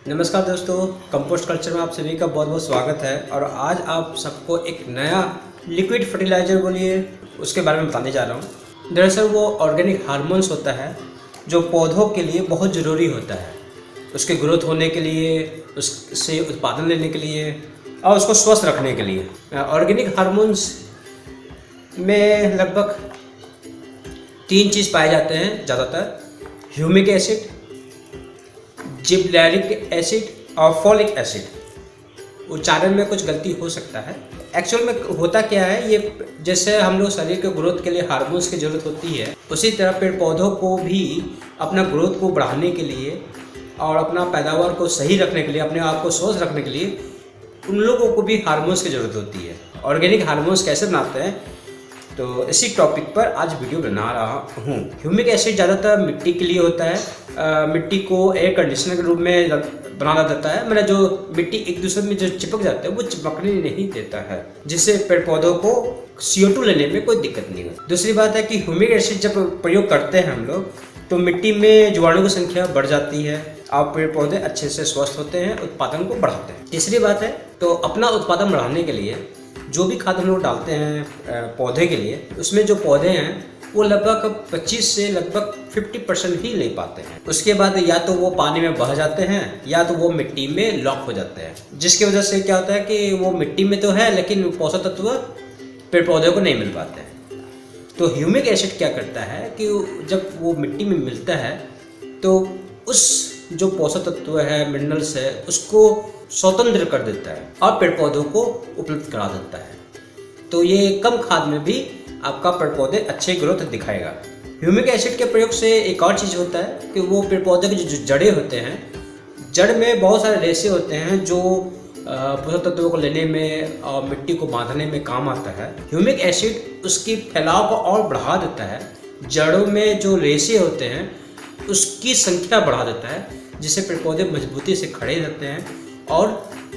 नमस्कार दोस्तों, compost culture में आप सभी का बहुत बहुत स्वागत है। और आज आप सबको एक नया लिक्विड फर्टिलाइज़र बोलिए उसके बारे में बताने जा रहा हूँ। दरअसल वो ऑर्गेनिक हार्मोन्स होता है जो पौधों के लिए बहुत ज़रूरी होता है, उसके ग्रोथ होने के लिए, उससे उत्पादन लेने के लिए और उसको स्वस्थ रखने के लिए। ऑर्गेनिक हार्मोन्स में लगभग 3 चीज़ पाए जाते हैं ज़्यादातर: ह्यूमिक एसिड, जिबरेलिक एसिड और फॉलिक एसिड। उच्चारण में कुछ गलती हो सकता है। एक्चुअल में होता क्या है, ये जैसे हम लोग शरीर के ग्रोथ के लिए हार्मोन्स की ज़रूरत होती है, उसी तरह पेड़ पौधों को भी अपना ग्रोथ को बढ़ाने के लिए और अपना पैदावार को सही रखने के लिए, अपने आप को स्वस्थ रखने के लिए उन लोगों को भी हार्मोन्स की ज़रूरत होती है। ऑर्गेनिक हार्मोन्स कैसे बनाते हैं, तो इसी टॉपिक पर आज वीडियो बना रहा हूँ। ह्यूमिक एसिड ज़्यादातर मिट्टी के लिए होता है। मिट्टी को एयर कंडीशनर के रूप में बनाना देता है, मतलब जो मिट्टी एक दूसरे में जो चिपक जाते हैं वो चिपकने नहीं देता है, जिससे पेड़ पौधों को CO2 लेने में कोई दिक्कत नहीं होती। दूसरी बात है कि ह्यूमिक एसिड जब प्रयोग करते हैं हम लोग, तो मिट्टी में जीवाणु की संख्या बढ़ जाती है और पेड़ पौधे अच्छे से स्वस्थ होते हैं, उत्पादन को बढ़ाते हैं। तीसरी बात है, तो अपना उत्पादन बढ़ाने के लिए जो भी खाद हम लोग डालते हैं पौधे के लिए, उसमें जो पौधे हैं वो लगभग 25 से लगभग 50% ही ले पाते हैं। उसके बाद या तो वो पानी में बह जाते हैं या तो वो मिट्टी में लॉक हो जाते हैं, जिसकी वजह से क्या होता है कि वो मिट्टी में तो है लेकिन पोषक तत्व पेड़ पौधे को नहीं मिल पाते हैं। तो ह्यूमिक एसिड क्या करता है कि जब वो मिट्टी में मिलता है तो उस जो पोषक तत्व है, मिनरल्स है, उसको स्वतंत्र कर देता है और पेड़ पौधों को उपलब्ध करा देता है। तो ये कम खाद में भी आपका पेड़ पौधे अच्छे ग्रोथ दिखाएगा। ह्यूमिक एसिड के प्रयोग से एक और चीज़ होता है कि वो पेड़ पौधे के जो जड़ें होते हैं, जड़ में बहुत सारे रेशे होते हैं जो पोषक तत्वों को लेने में और मिट्टी को बांधने में काम आता है। ह्यूमिक एसिड उसकी फैलाव को और बढ़ा देता है। जड़ों में जो रेशे होते हैं उसकी संख्या बढ़ा देता है, जिससे पेड़ पौधे मजबूती से खड़े रहते हैं और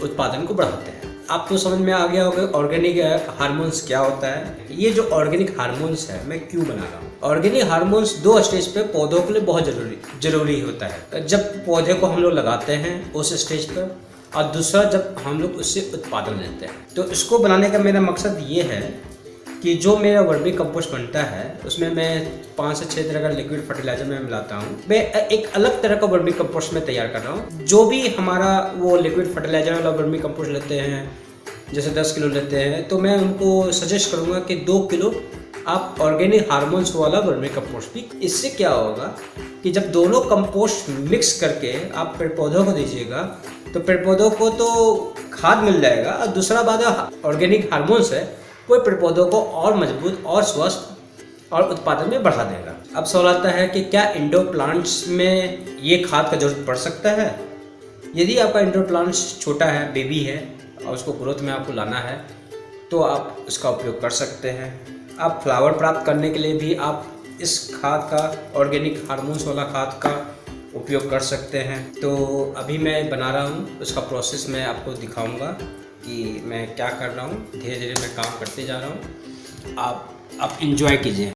उत्पादन को बढ़ाते हैं। आपको समझ में आ गया होगा ऑर्गेनिक हार्मोन्स क्या होता है। ये जो ऑर्गेनिक हार्मोन्स है मैं क्यों बना रहा हूँ। ऑर्गेनिक हार्मोन्स 2 स्टेज पे पौधों के लिए बहुत जरूरी होता है। जब पौधे को हम लोग लगाते हैं उस स्टेज पर, और दूसरा जब हम लोग उससे उत्पादन लेते हैं। तो इसको बनाने का मेरा मकसद ये है कि जो मेरा वर्मी कंपोस्ट बनता है उसमें मैं 5 से 6 तरह का लिक्विड फर्टिलाइजर में मिलाता हूँ। मैं एक अलग तरह का वर्मी कंपोस्ट में तैयार कर रहा हूँ। जो भी हमारा वो लिक्विड फर्टिलाइजर वाला वर्मी कंपोस्ट लेते हैं, जैसे 10 किलो लेते हैं, तो मैं उनको सजेस्ट करूँगा कि 2 किलो आप ऑर्गेनिक हार्मोन्स वाला वर्मी कंपोस्ट भी। इससे क्या होगा कि जब दोनों कंपोस्ट मिक्स करके आप पेड़ पौधों को दीजिएगा तो पेड़ पौधों को तो खाद मिल जाएगा, और दूसरा बात ऑर्गेनिक हार्मोन्स है वो पेड़ पौधों को और मजबूत और स्वस्थ और उत्पादन में बढ़ा देगा। अब सवाल आता है कि क्या इंडोर प्लांट्स में ये खाद का जरूरत पड़ सकता है। यदि आपका इंडोर प्लांट्स छोटा है, बेबी है, और उसको ग्रोथ में आपको लाना है तो आप इसका उपयोग कर सकते हैं। आप फ्लावर प्राप्त करने के लिए भी आप इस खाद का, ऑर्गेनिक हार्मोन्स वाला खाद का उपयोग कर सकते हैं। तो अभी मैं बना रहा हूँ, उसका प्रोसेस मैं आपको दिखाऊंगा कि मैं क्या कर रहा हूँ। धीरे धीरे मैं काम करते जा रहा हूँ, आप इंजॉय कीजिए।